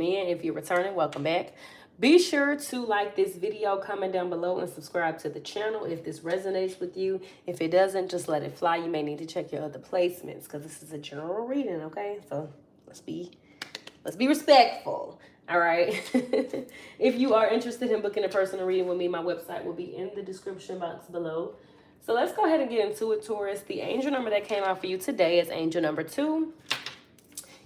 in. If you're returning, welcome back. Be sure to like this video, comment down below, and subscribe to the channel if this resonates with you. If it doesn't, just let it fly. You may need to check your other placements because this is a general reading, okay? So let's be respectful. All right. If you are interested in booking a personal reading with me, my website will be in the description box below. So let's go ahead and get into it, Taurus. The angel number that came out for you today is angel number 2.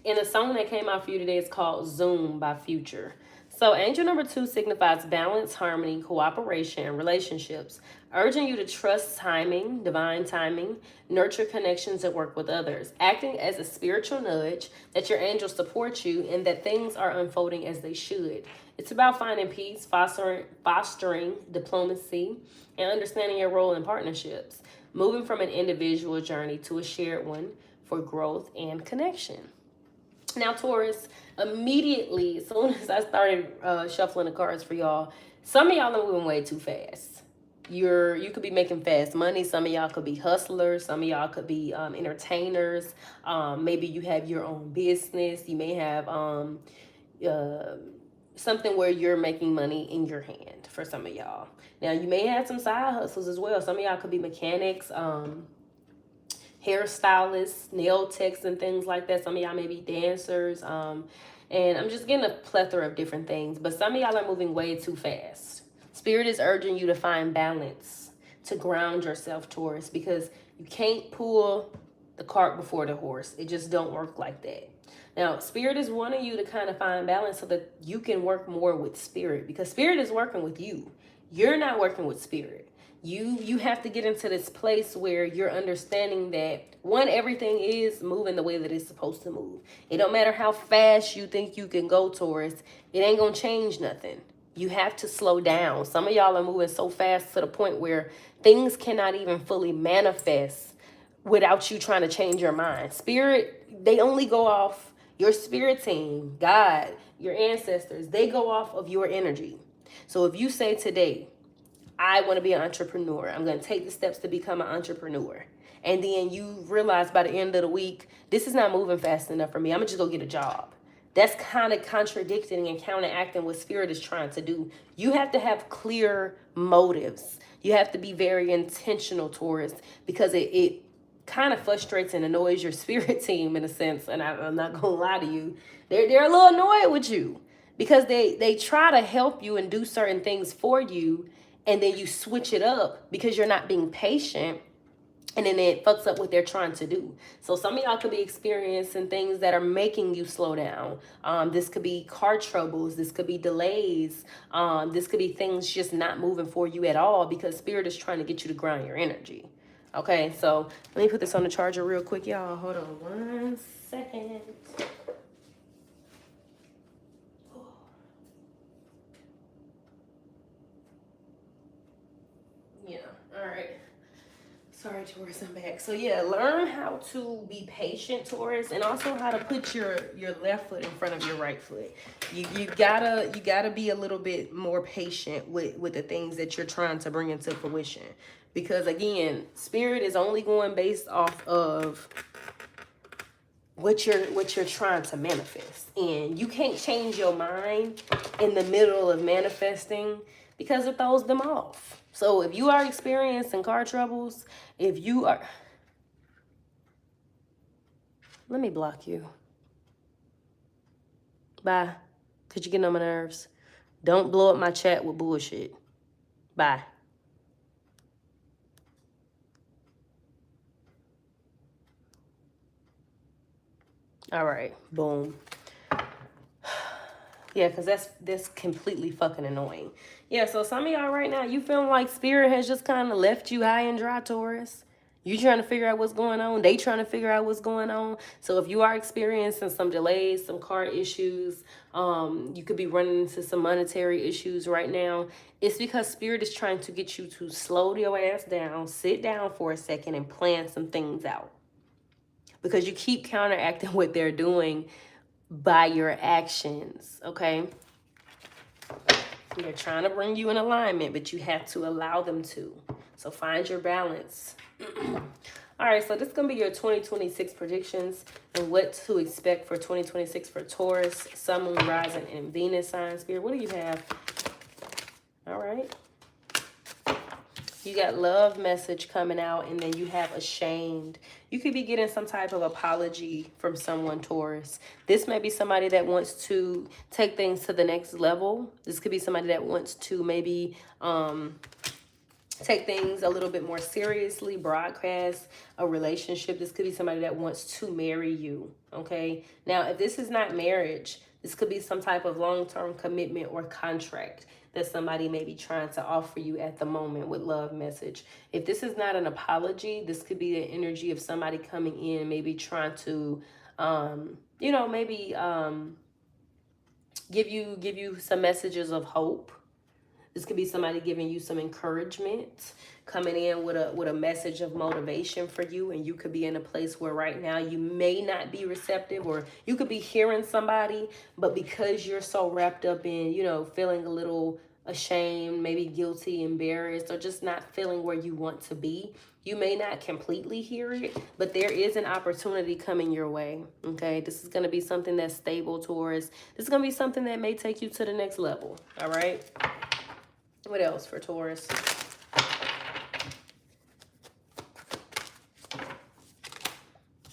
And the song that came out for you today is called Zoom by Future. So angel number 2 signifies balance, harmony, cooperation, and relationships, urging you to trust timing, divine timing, nurture connections, and work with others, acting as a spiritual nudge that your angels support you and that things are unfolding as they should. It's about finding peace, fostering diplomacy, and understanding your role in partnerships, moving from an individual journey to a shared one for growth and connection. Now, Taurus, immediately, as soon as I started shuffling the cards for y'all, some of y'all are moving way too fast. You could be making fast money. Some of y'all could be hustlers. Some of y'all could be entertainers. Maybe you have your own business. You may have something where you're making money in your hand for some of y'all. Now, you may have some side hustles as well. Some of y'all could be mechanics, hairstylists, nail techs, and things like that. Some of y'all may be dancers. And I'm just getting a plethora of different things. But some of y'all are moving way too fast. Spirit is urging you to find balance, to ground yourself, Taurus, because you can't pull the cart before the horse. It just don't work like that. Now, Spirit is wanting you to kind of find balance so that you can work more with Spirit, because Spirit is working with you. You're not working with Spirit. You have to get into this place where you're understanding that, one, everything is moving the way that it's supposed to move. It don't matter how fast you think you can go, Taurus. It ain't going to change nothing. You have to slow down. Some of y'all are moving so fast to the point where things cannot even fully manifest without you trying to change your mind. Spirit, they only go off your spirit team, God, your ancestors. They go off of your energy. So if you say today, I want to be an entrepreneur, I'm going to take the steps to become an entrepreneur, and then you realize by the end of the week, this is not moving fast enough for me, I'm going to just go get a job. That's kind of contradicting and counteracting what Spirit is trying to do. You have to have clear motives. You have to be very intentional, Taurus, because it kind of frustrates and annoys your spirit team in a sense. And I'm not going to lie to you. They're a little annoyed with you because they try to help you and do certain things for you. And then you switch it up because you're not being patient. And then it fucks up what they're trying to do. So some of y'all could be experiencing things that are making you slow down. This could be car troubles. This could be delays. This could be things just not moving for you at all because Spirit is trying to get you to ground your energy. Okay, so let me put this on the charger real quick, y'all. Hold on 1 second. Yeah, all right. Sorry, Taurus, I'm back. So yeah, learn how to be patient, Taurus, and also how to put your left foot in front of your right foot. You gotta be a little bit more patient with the things that you're trying to bring into fruition. Because again, Spirit is only going based off of what you're trying to manifest. And you can't change your mind in the middle of manifesting because it throws them off. So if you are experiencing car troubles, if you are... Let me block you. Bye. Because you're getting on my nerves. Don't blow up my chat with bullshit. Bye. All right. Boom. Yeah, because that's completely fucking annoying. Yeah, so some of y'all right now, you feeling like Spirit has just kind of left you high and dry, Taurus. You trying to figure out what's going on. They trying to figure out what's going on. So if you are experiencing some delays, some car issues, you could be running into some monetary issues right now. It's because Spirit is trying to get you to slow your ass down, sit down for a second and plan some things out. Because you keep counteracting what they're doing by your actions, okay? They're trying to bring you in alignment, but you have to allow them to. So find your balance. All right, so this is going to be your 2026 predictions and what to expect for 2026 for Taurus, Sun, Moon, Rising, and Venus sign. Spirit, what do you have? All right. You got love message coming out, and then you have ashamed. You could be getting some type of apology from someone, Taurus. This may be somebody that wants to take things to the next level. This could be somebody that wants to maybe take things a little bit more seriously, broadcast a relationship. This could be somebody that wants to marry you, okay? Now, if this is not marriage, this could be some type of long-term commitment or contract that somebody may be trying to offer you at the moment with love message. If this is not an apology, this could be the energy of somebody coming in, maybe trying to, you know, maybe give you some messages of hope. This could be somebody giving you some encouragement, coming in with a message of motivation for you, and you could be in a place where right now you may not be receptive, or you could be hearing somebody, but because you're so wrapped up in, you know, feeling a little ashamed, maybe guilty, embarrassed, or just not feeling where you want to be, you may not completely hear it, but there is an opportunity coming your way, okay? This is going to be something that's stable, Taurus. This is going to be something that may take you to the next level, all right? What else for Taurus?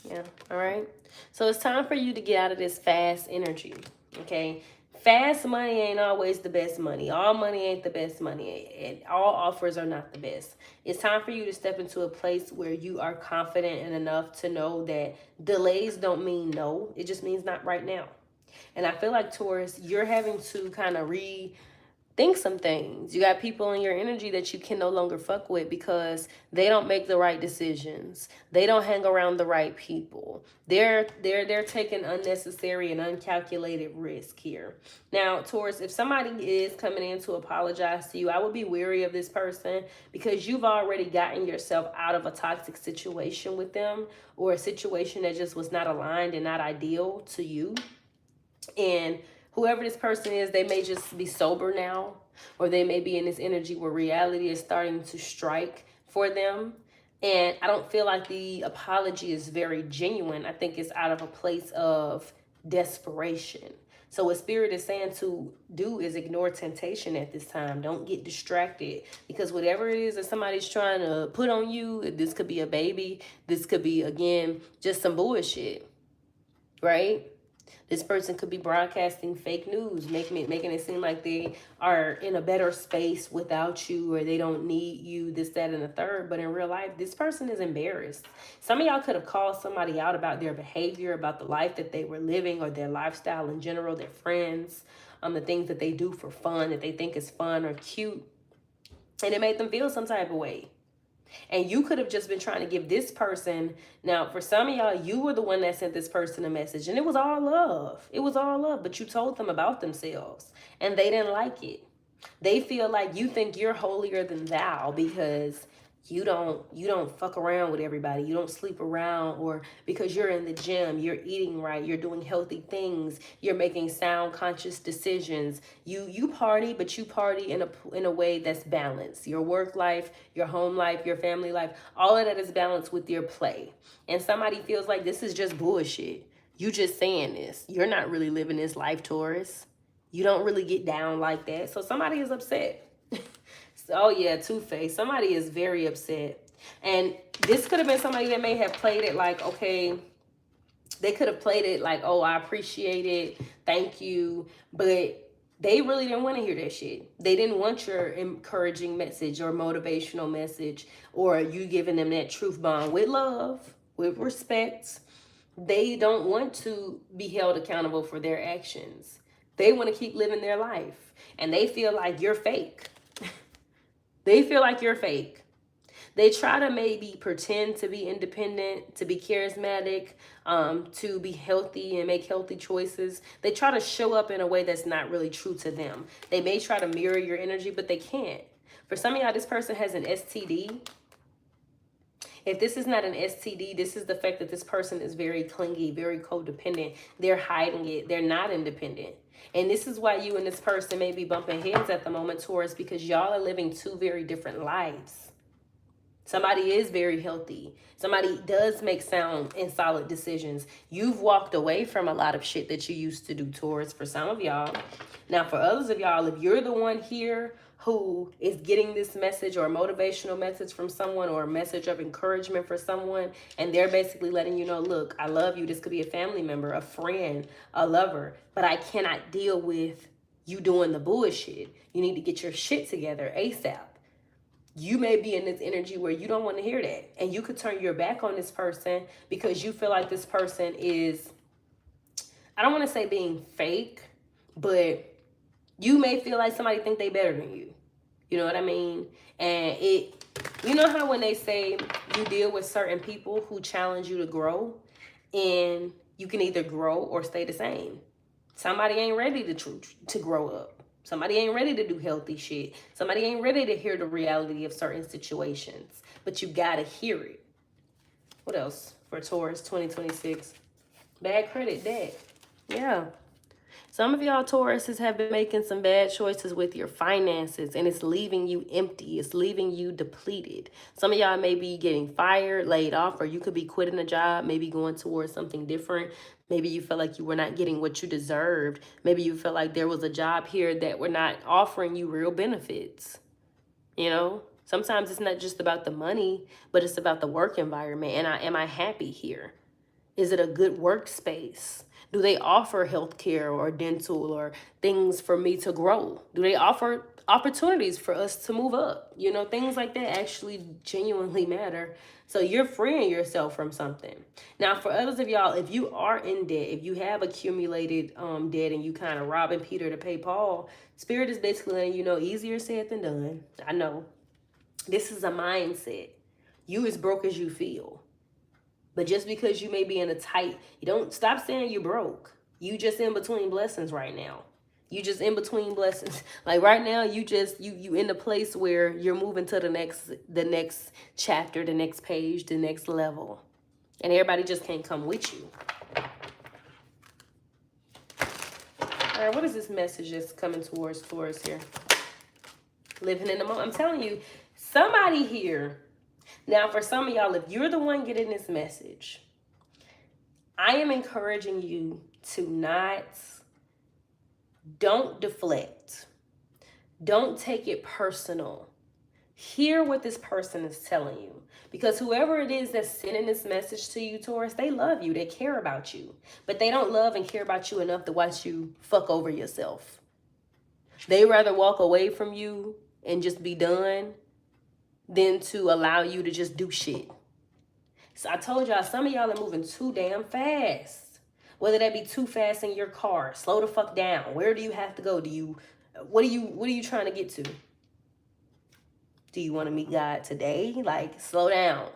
Yeah, all right. So it's time for you to get out of this fast energy, okay? Fast money ain't always the best money. All money ain't the best money. And all offers are not the best. It's time for you to step into a place where you are confident and enough to know that delays don't mean no. It just means not right now. And I feel like, Taurus, you're having to kind of think some things. You got people in your energy that you can no longer fuck with because they don't make the right decisions. They don't hang around the right people. They're taking unnecessary and uncalculated risk here. Now, Taurus, if somebody is coming in to apologize to you, I would be wary of this person because you've already gotten yourself out of a toxic situation with them, or a situation that just was not aligned and not ideal to you. And whoever this person is, they may just be sober now, or they may be in this energy where reality is starting to strike for them. And I don't feel like the apology is very genuine. I think it's out of a place of desperation. So what Spirit is saying to do is ignore temptation at this time. Don't get distracted, because whatever it is that somebody's trying to put on you, this could be a baby. This could be, again, just some bullshit, right? This person could be broadcasting fake news, making it seem like they are in a better space without you, or they don't need you, this, that, and the third. But in real life, this person is embarrassed. Some of y'all could have called somebody out about their behavior, about the life that they were living, or their lifestyle in general, their friends, the things that they do for fun, that they think is fun or cute. And it made them feel some type of way. And you could have just been trying to give this person, now for some of y'all, you were the one that sent this person a message, and it was all love. It was all love, but you told them about themselves and they didn't like it. They feel like you think you're holier than thou because you don't fuck around with everybody. You don't sleep around, or because you're in the gym, you're eating right, you're doing healthy things, you're making sound conscious decisions. You party, but you party in a way that's balanced. Your work life, your home life, your family life, all of that is balanced with your play. And somebody feels like this is just bullshit. You just saying this. You're not really living this life, Taurus. You don't really get down like that. So somebody is upset. Oh yeah, Two-Face. Somebody is very upset. And this could have been somebody that may have played it like, okay, they could have played it like, oh, I appreciate it, thank you. But they really didn't want to hear that shit. They didn't want your encouraging message or motivational message, or you giving them that truth bomb with love, with respect. They don't want to be held accountable for their actions. They want to keep living their life. And they feel like you're fake. They feel like you're fake. They try to maybe pretend to be independent, to be charismatic, to be healthy and make healthy choices. They try to show up in a way that's not really true to them. They may try to mirror your energy, but they can't. For some of y'all, this person has an STD. If this is not an STD, this is the fact that this person is very clingy, very codependent. They're hiding it. They're not independent. And this is why you and this person may be bumping heads at the moment, Taurus, because y'all are living two very different lives. Somebody is very healthy. Somebody does make sound and solid decisions. You've walked away from a lot of shit that you used to do, Taurus, for some of y'all. Now, for others of y'all, if you're the one here who is getting this message or a motivational message from someone or a message of encouragement for someone, and they're basically letting you know, look, I love you. This could be a family member, a friend, a lover, but I cannot deal with you doing the bullshit. You need to get your shit together ASAP. You may be in this energy where you don't want to hear that. And you could turn your back on this person because you feel like this person is, I don't want to say being fake, but you may feel like somebody think they better than you. You know what I mean? And you know how when they say you deal with certain people who challenge you to grow, and you can either grow or stay the same. Somebody ain't ready to grow up. Somebody ain't ready to do healthy shit. Somebody ain't ready to hear the reality of certain situations. But you gotta hear it. What else for Taurus 2026? Bad credit, debt. Yeah. Some of y'all Tauruses have been making some bad choices with your finances, and it's leaving you empty. It's leaving you depleted. Some of y'all may be getting fired, laid off, or you could be quitting a job, maybe going towards something different. Maybe you feel like you were not getting what you deserved. Maybe you feel like there was a job here that were not offering you real benefits. You know, sometimes it's not just about the money, but it's about the work environment. And am I happy here? Is it a good workspace? Do they offer healthcare or dental or things for me to grow? Do they offer opportunities for us to move up? You know, things like that actually genuinely matter. So you're freeing yourself from something. Now, for others of y'all, if you are in debt, if you have accumulated debt and you kind of robbing Peter to pay Paul, Spirit is basically letting you know, easier said than done. I know. This is a mindset. You as broke as you feel. But just because you may be in a tight, you don't stop saying you're broke. You just in between blessings right now. You just in between blessings. Like right now, you in the place where you're moving to the next chapter, the next page, the next level. And everybody just can't come with you. All right, what is this message that's coming towards Taurus here? Living in the moment. I'm telling you, somebody here. Now, for some of y'all, if you're the one getting this message, I am encouraging you to don't deflect. Don't take it personal. Hear what this person is telling you. Because whoever it is that's sending this message to you, Taurus, they love you. They care about you. But they don't love and care about you enough to watch you fuck over yourself. They rather walk away from you and just be done than to allow you to just do shit. So I told y'all, some of y'all are moving too damn fast. Whether that be too fast in your car, slow the fuck down. Where do you have to go? What are you trying to get to? Do you want to meet God today? Like, slow down.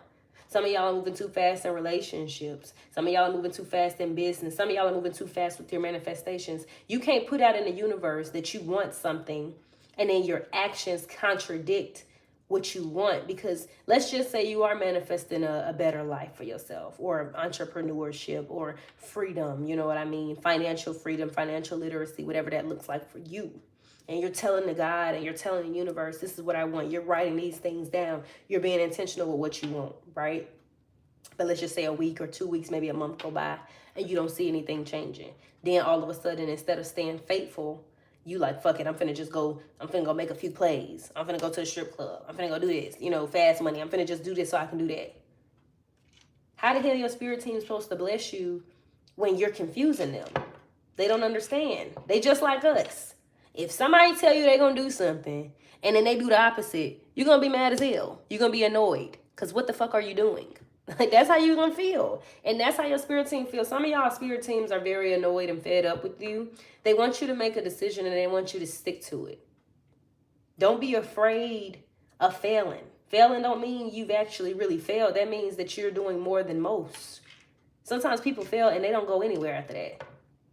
Some of y'all are moving too fast in relationships. Some of y'all are moving too fast in business. Some of y'all are moving too fast with your manifestations. You can't put out in the universe that you want something and then your actions contradict what you want, because let's just say you are manifesting a better life for yourself, or entrepreneurship, or freedom, you know what I mean? Financial freedom, financial literacy, whatever that looks like for you. And you're telling the God and you're telling the universe, this is what I want. You're writing these things down. You're being intentional with what you want, right? But let's just say a week or 2 weeks, maybe a month go by and you don't see anything changing. Then all of a sudden, instead of staying faithful, you like, fuck it, I'm finna go make a few plays. I'm finna go to the strip club. I'm finna go do this, fast money. I'm finna just do this so I can do that. How the hell your spirit team supposed to bless you when you're confusing them? They don't understand. They just like us. If somebody tell you they're gonna do something and then they do the opposite, you're gonna be mad as hell. You're gonna be annoyed. Because what the fuck are you doing? Like, that's how you're gonna feel. And that's how your spirit team feels. Some of y'all spirit teams are very annoyed and fed up with you. They want you to make a decision and they want you to stick to it. Don't be afraid of failing. Failing don't mean you've actually really failed. That means that you're doing more than most. Sometimes people fail and they don't go anywhere after that.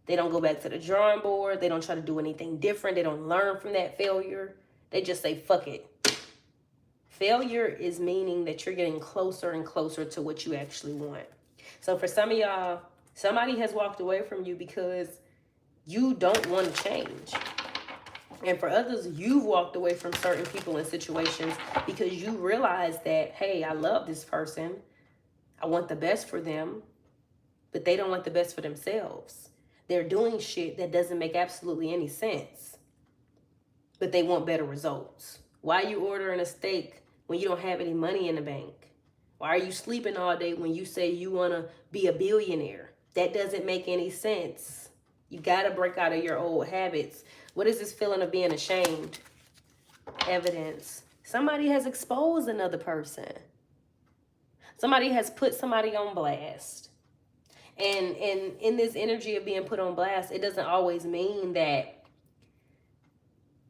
They don't go back to the drawing board. They don't try to do anything different. They don't learn from that failure. They just say, fuck it. Failure is meaning that you're getting closer and closer to what you actually want. So for some of y'all, somebody has walked away from you because you don't want to change. And for others, you've walked away from certain people and situations because you realize that, hey, I love this person. I want the best for them, but they don't want the best for themselves. They're doing shit that doesn't make absolutely any sense, but they want better results. Why are you ordering a steak when you don't have any money in the bank? Why are you sleeping all day when you say you want to be a billionaire? That doesn't make any sense. You got to break out of your old habits. What is this feeling of being ashamed? Evidence. Somebody has exposed another person. Somebody has put somebody on blast. And in this energy of being put on blast, it doesn't always mean that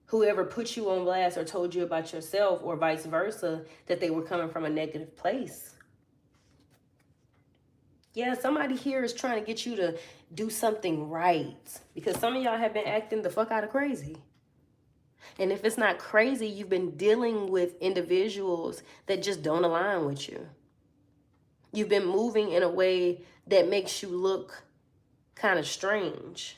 whoever put you on blast or told you about yourself or vice versa, that they were coming from a negative place. Yeah, somebody here is trying to get you to do something right, because some of y'all have been acting the fuck out of crazy. And if it's not crazy, you've been dealing with individuals that just don't align with you. You've been moving in a way that makes you look kind of strange.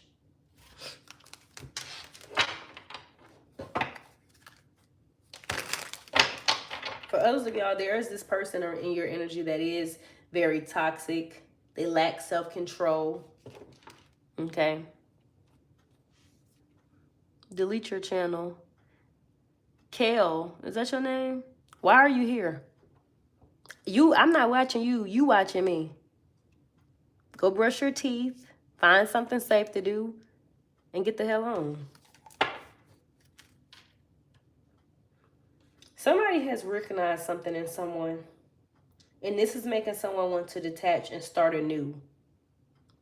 For others of y'all, there is this person in your energy that is very toxic. They lack self-control. Okay. Delete your channel. Kale, is that your name? Why are you here? I'm not watching you. You watching me. Go brush your teeth. Find something safe to do. And get the hell on. Somebody has recognized something in someone. And this is making someone want to detach and start anew.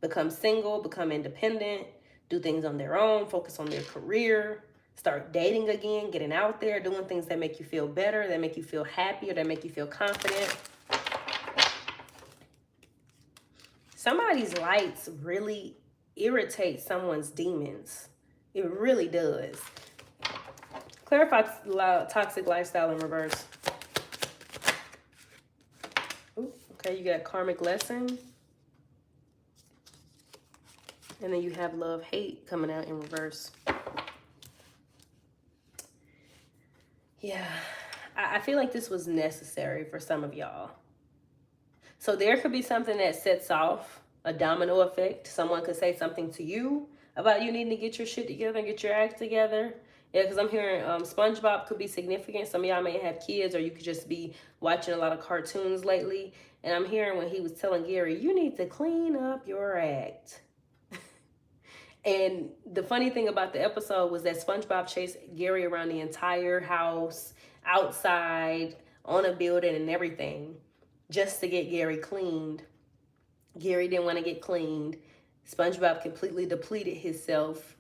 Become single, become independent, do things on their own, focus on their career, start dating again, getting out there, doing things that make you feel better, that make you feel happy, or that make you feel confident. Somebody's lights really irritate someone's demons. It really does. Clarify toxic lifestyle in reverse. Ooh, okay, you got karmic lesson. And then you have love, hate coming out in reverse. Yeah, I feel like this was necessary for some of y'all. So there could be something that sets off a domino effect. Someone could say something to you about you needing to get your shit together and get your act together. Yeah, because I'm hearing SpongeBob could be significant. Some of y'all may have kids, or you could just be watching a lot of cartoons lately. And I'm hearing when he was telling Gary, you need to clean up your act. And the funny thing about the episode was that SpongeBob chased Gary around the entire house, outside, on a building and everything, just to get Gary cleaned. Gary didn't want to get cleaned. SpongeBob completely depleted himself.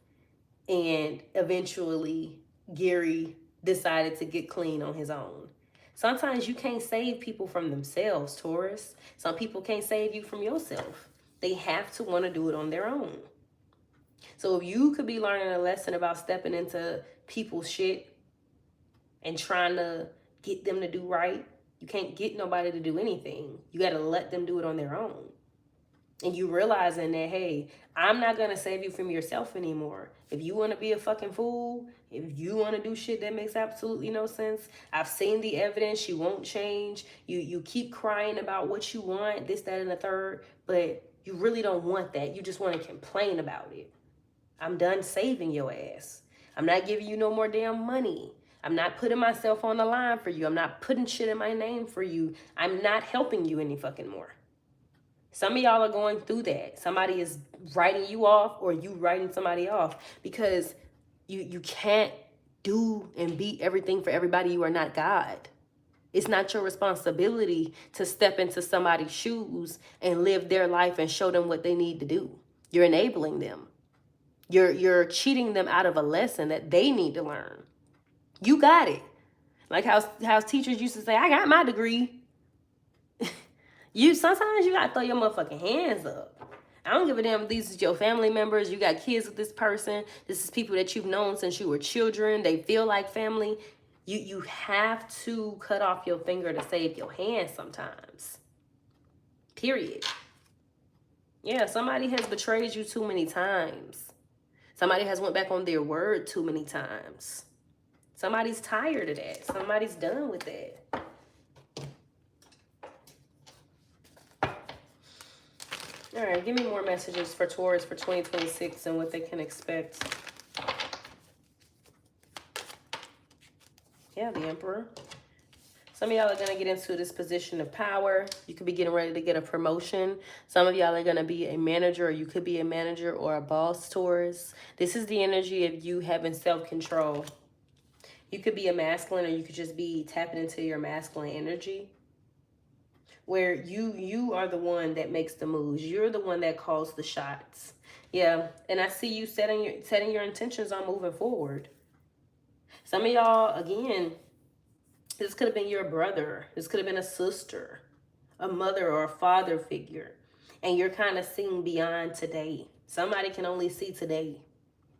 And eventually, Gary decided to get clean on his own. Sometimes you can't save people from themselves, Taurus. Some people can't save you from yourself. They have to want to do it on their own. So if you could be learning a lesson about stepping into people's shit and trying to get them to do right, you can't get nobody to do anything. You got to let them do it on their own. And you realizing that, hey, I'm not going to save you from yourself anymore. If you want to be a fucking fool, if you want to do shit that makes absolutely no sense, I've seen the evidence. You won't change. You keep crying about what you want, this, that, and the third, but you really don't want that. You just want to complain about it. I'm done saving your ass. I'm not giving you no more damn money. I'm not putting myself on the line for you. I'm not putting shit in my name for you. I'm not helping you any fucking more. Some of y'all are going through that. Somebody is writing you off, or you writing somebody off, because you can't do and be everything for everybody. You are not God. It's not your responsibility to step into somebody's shoes and live their life and show them what they need to do. You're enabling them. You're cheating them out of a lesson that they need to learn. You got it. Like how teachers used to say, I got my degree. Sometimes you gotta throw your motherfucking hands up. I don't give a damn if these is your family members. You got kids with this person. This is people that you've known since you were children. They feel like family. You have to cut off your finger to save your hand sometimes. Period. Yeah, somebody has betrayed you too many times. Somebody has went back on their word too many times. Somebody's tired of that. Somebody's done with that. All right, give me more messages for Taurus for 2026 and what they can expect. Yeah, the Emperor. Some of y'all are going to get into this position of power. You could be getting ready to get a promotion. Some of y'all are going to be a manager, or you could be a manager or a boss, Taurus. This is the energy of you having self-control. You could be a masculine, or you could just be tapping into your masculine energy, where you are the one that makes the moves. You're the one that calls the shots. Yeah, and I see you setting your intentions on moving forward. Some of y'all, again, this could have been your brother. This could have been a sister, a mother or a father figure. And you're kind of seeing beyond today. Somebody can only see today.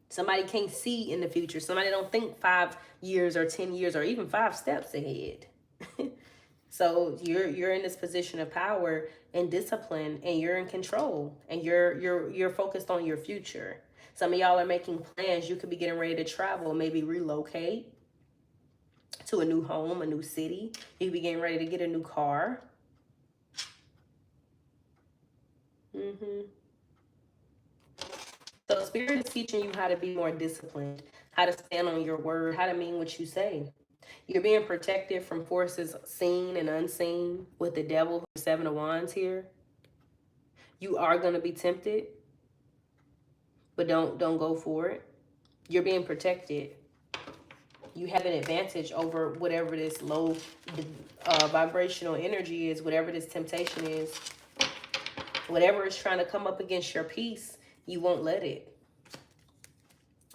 Somebody can't see in the future. Somebody don't think 5 years or 10 years or even 5 steps ahead. So you're in this position of power and discipline, and you're in control, and you're focused on your future. Some of y'all are making plans. You could be getting ready to travel, maybe relocate to a new home, a new city. You could be getting ready to get a new car. So Spirit is teaching you how to be more disciplined, how to stand on your word, how to mean what you say. You're being protected from forces seen and unseen with the devil, 7 of Wands here. You are going to be tempted, but don't go for it. You're being protected. You have an advantage over whatever this low vibrational energy is, whatever this temptation is. Whatever is trying to come up against your peace, you won't let it.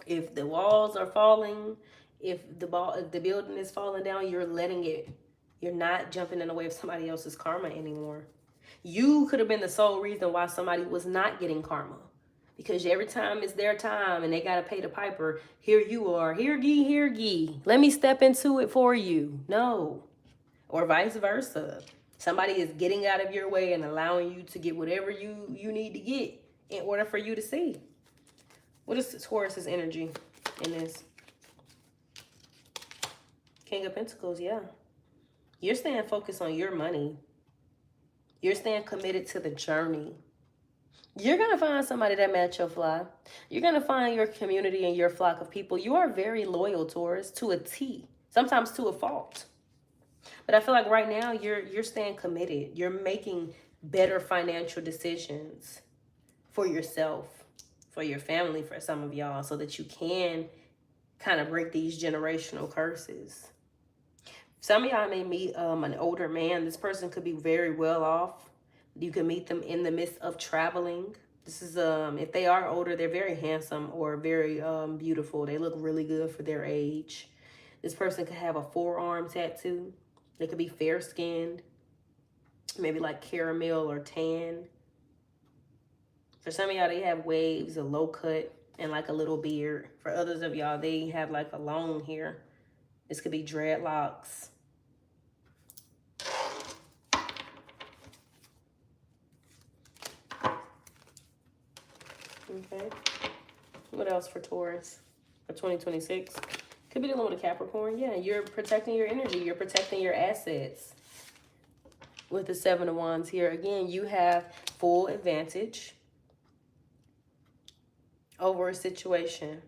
If the walls are falling, if the building is falling down, you're letting it. You're not jumping in the way of somebody else's karma anymore. You could have been the sole reason why somebody was not getting karma. Because every time it's their time and they got to pay the piper, here you are, here ye, let me step into it for you. No. Or vice versa. Somebody is getting out of your way and allowing you to get whatever you need to get in order for you to see. What is Taurus's energy in this? King of Pentacles, yeah. You're staying focused on your money. You're staying committed to the journey. You're going to find somebody that match your fly. You're going to find your community and your flock of people. You are very loyal, Taurus, to a T, sometimes to a fault. But I feel like right now you're staying committed. You're making better financial decisions for yourself, for your family, for some of y'all, so that you can kind of break these generational curses. Some of y'all may meet an older man. This person could be very well off. You can meet them in the midst of traveling. This is, if they are older, they're very handsome or very beautiful. They look really good for their age. This person could have a forearm tattoo. They could be fair-skinned, maybe like caramel or tan. For some of y'all, they have waves, a low cut, and like a little beard. For others of y'all, they have like a long hair. This could be dreadlocks. Okay. What else for Taurus for 2026? Could be dealing with a Capricorn. Yeah, you're protecting your energy. You're protecting your assets. With the 7 of Wands here, again, you have full advantage over a situation.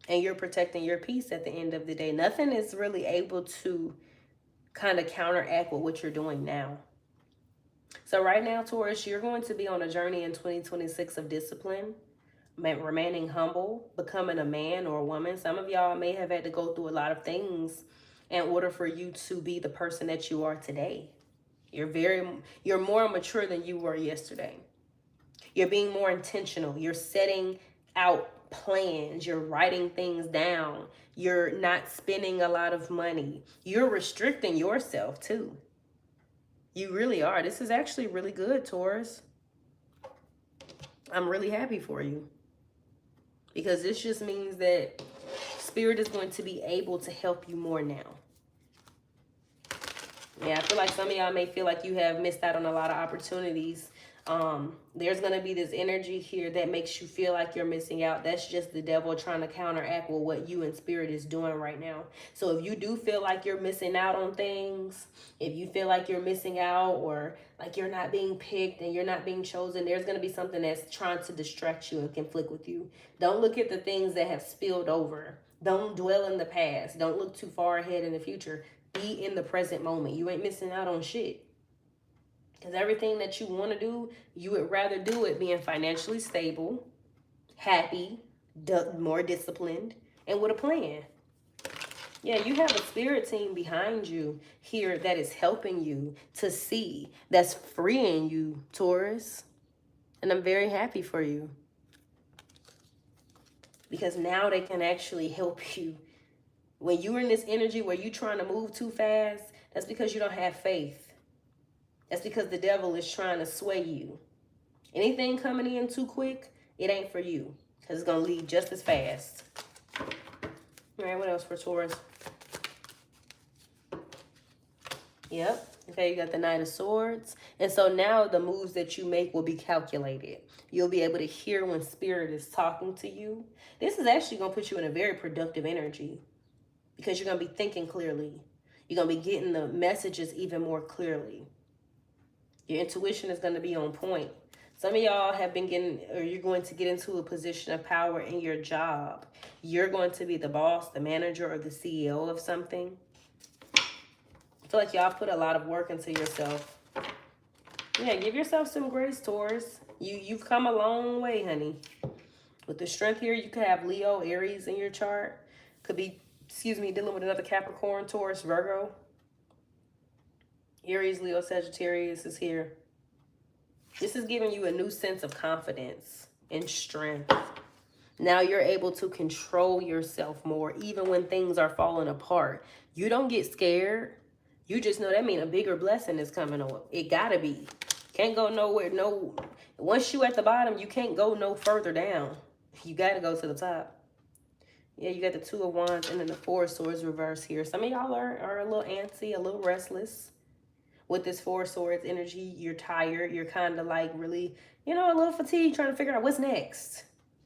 And you're protecting your peace at the end of the day. Nothing is really able to kind of counteract with what you're doing now. So right now, Taurus, you're going to be on a journey in 2026 of discipline, remaining humble, becoming a man or a woman. Some of y'all may have had to go through a lot of things in order for you to be the person that you are today. You're more mature than you were yesterday. You're being more intentional. You're setting out plans. You're writing things down. You're not spending a lot of money. You're restricting yourself too. You really are. This is actually really good, Taurus. I'm really happy for you. Because this just means that Spirit is going to be able to help you more now. Yeah, I feel like some of y'all may feel like you have missed out on a lot of opportunities There's going to be this energy here that makes you feel like you're missing out. That's just the devil trying to counteract with what you in spirit is doing right now. So if you do feel like you're missing out on things, if you feel like you're missing out or like you're not being picked and you're not being chosen, there's going to be something that's trying to distract you and conflict with you. Don't look at the things that have spilled over. Don't dwell in the past. Don't look too far ahead in the future. Be in the present moment. You ain't missing out on shit. Because everything that you want to do, you would rather do it being financially stable, happy, more disciplined, and with a plan. Yeah, you have a spirit team behind you here that is helping you to see, that's freeing you, Taurus. And I'm very happy for you. Because now they can actually help you. When you're in this energy where you're trying to move too fast, that's because you don't have faith. That's because the devil is trying to sway you. Anything coming in too quick, it ain't for you. Because it's going to leave just as fast. All right, what else for Taurus? Yep. Okay, you got the Knight of Swords. And so now the moves that you make will be calculated. You'll be able to hear when spirit is talking to you. This is actually going to put you in a very productive energy. Because you're going to be thinking clearly. You're going to be getting the messages even more clearly. Your intuition is going to be on point. Some of y'all have been getting, or you're going to get into a position of power in your job. You're going to be the boss, the manager, or the CEO of something. I feel like y'all put a lot of work into yourself. Yeah, give yourself some grace, Taurus. You've come a long way, honey. With the strength here, you could have Leo, Aries in your chart. Could be, dealing with another Capricorn, Taurus, Virgo. Aries, Leo, Sagittarius is here. This is giving you a new sense of confidence and strength. Now you're able to control yourself more, even when things are falling apart. You don't get scared. You just know that means a bigger blessing is coming on. It gotta be. Can't go nowhere. No. Once you at the bottom, you can't go no further down. You gotta go to the top. Yeah, you got the Two of Wands and then the Four of Swords reverse here. Some of y'all are a little antsy, a little restless. With this Four of Swords energy, you're tired. You're kind of like really, a little fatigued, trying to figure out what's next.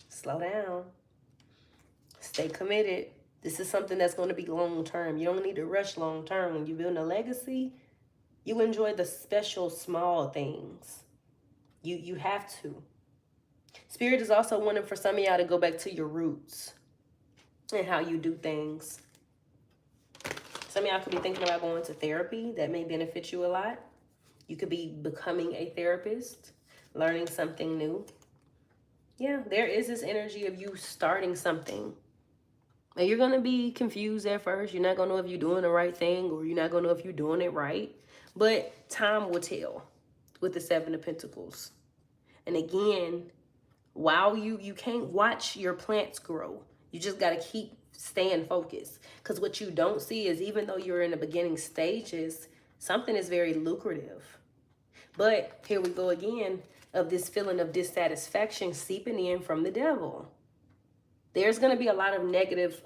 Slow down. Stay committed. This is something that's going to be long term. You don't need to rush long term. When you're building a legacy, you enjoy the special small things. You have to. Spirit is also wanting for some of y'all to go back to your roots and how you do things. Some of y'all could be thinking about going to therapy. That may benefit you a lot. You could be becoming a therapist, learning something new. Yeah, there is this energy of you starting something. And you're going to be confused at first. You're not going to know if you're doing the right thing or you're not going to know if you're doing it right. But time will tell with the Seven of Pentacles. And again, while you can't watch your plants grow, you just got to keep staying focused. Because what you don't see is even though you're in the beginning stages, something is very lucrative. But here we go again of this feeling of dissatisfaction seeping in from the devil. There's going to be a lot of negative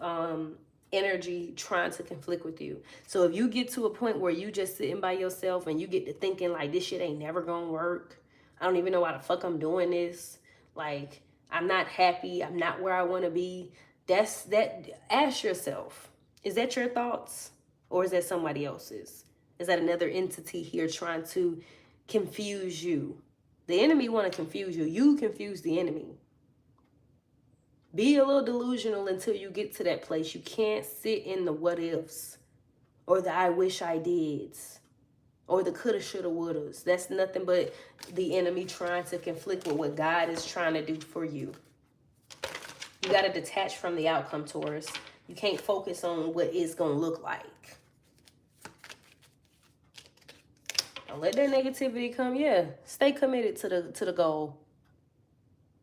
energy trying to conflict with you. So if you get to a point where you just sitting by yourself and you get to thinking like this shit ain't never going to work. I don't even know why the fuck I'm doing this. Like, I'm not happy. I'm not where I want to be. Ask yourself, is that your thoughts or is that somebody else's? Is that another entity here trying to confuse you? The enemy want to confuse you. You confuse the enemy. Be a little delusional until you get to that place. You can't sit in the what ifs or the I wish I dids or the coulda, shoulda, wouldas. That's nothing but the enemy trying to conflict with what God is trying to do for you. You got to detach from the outcome, Taurus. You can't focus on what it's going to look like. Don't let that negativity come. Yeah, stay committed to the goal.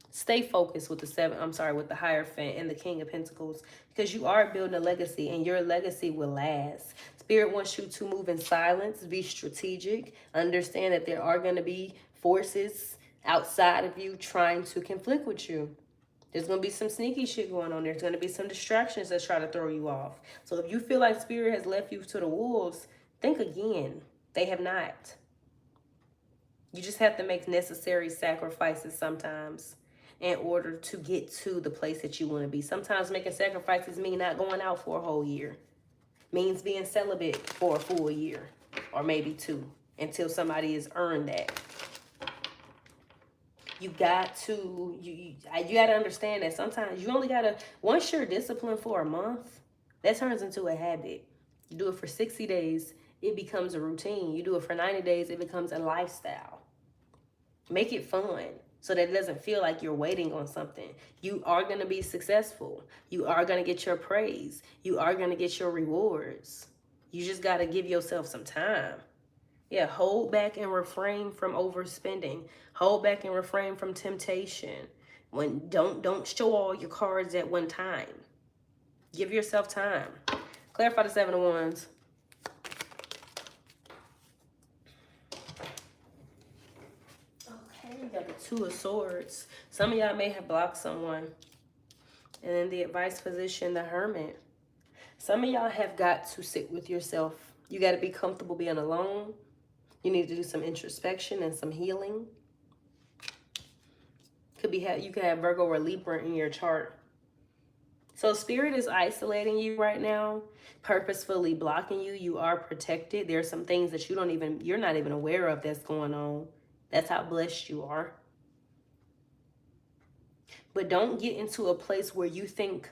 Stay focused with with the Hierophant and the King of Pentacles, because you are building a legacy and your legacy will last. Spirit wants you to move in silence, be strategic, understand that there are going to be forces outside of you trying to conflict with you. There's going to be some sneaky shit going on. There's going to be some distractions that try to throw you off. So if you feel like Spirit has left you to the wolves, think again. They have not. You just have to make necessary sacrifices sometimes in order to get to the place that you want to be. Sometimes making sacrifices mean not going out for a whole year. Means being celibate for a full year or maybe 2 until somebody has earned that. You got to you got to understand that sometimes you only got to, once you're disciplined for a month, that turns into a habit. You do it for 60 days, it becomes a routine. You do it for 90 days, it becomes a lifestyle. Make it fun so that it doesn't feel like you're waiting on something. You are going to be successful. You are going to get your praise. You are going to get your rewards. You just got to give yourself some time. Yeah, hold back and refrain from overspending. Hold back and refrain from temptation. When don't show all your cards at one time. Give yourself time. Clarify the 7 of Wands. Okay, you got the 2 of Swords. Some of y'all may have blocked someone. And in the advice position, the Hermit. Some of y'all have got to sit with yourself. You got to be comfortable being alone. You need to do some introspection and some healing. Could be you could have Virgo or Libra in your chart. So Spirit is isolating you right now, purposefully blocking you. You are protected. There are some things that you're not even aware of that's going on. That's how blessed you are. But don't get into a place where you think,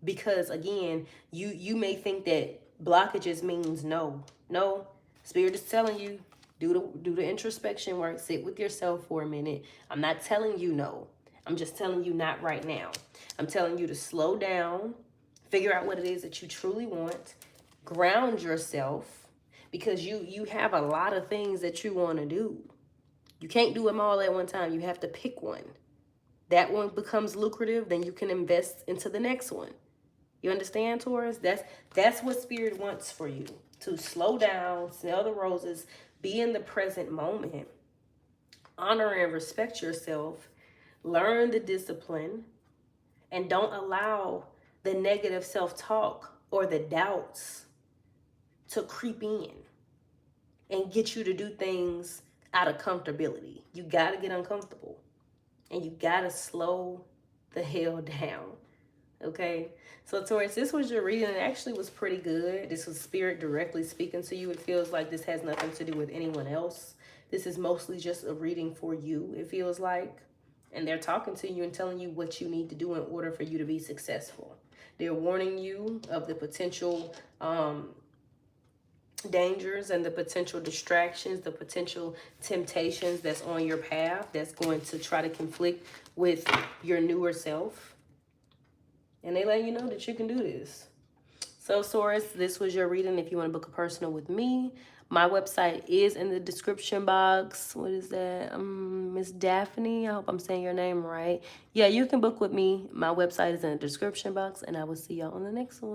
because again, you may think that blockages means no. No, Spirit is telling you, do the introspection work. Sit with yourself for a minute. I'm not telling you no. I'm just telling you not right now. I'm telling you to slow down, figure out what it is that you truly want, ground yourself, because you have a lot of things that you want to do. You can't do them all at one time. You have to pick one. That one becomes lucrative, then you can invest into the next one. You understand, Taurus? That's what Spirit wants for you. To slow down, smell the roses, be in the present moment, honor and respect yourself, learn the discipline, and don't allow the negative self-talk or the doubts to creep in and get you to do things out of comfortability. You got to get uncomfortable, and you got to slow the hell down. Okay, so Taurus, this was your reading. It actually was pretty good. This was Spirit directly speaking to you. It feels like this has nothing to do with anyone else. This is mostly just a reading for you, it feels like. And they're talking to you and telling you what you need to do in order for you to be successful. They're warning you of the potential dangers and the potential distractions, the potential temptations that's on your path that's going to try to conflict with your newer self. And they let you know that you can do this. So Taurus, this was your reading. If you want to book a personal with me, my website is in the description box. What is that? Miss Daphne. I hope I'm saying your name right. Yeah, you can book with me. My website is in the description box, and I will see y'all on the next one.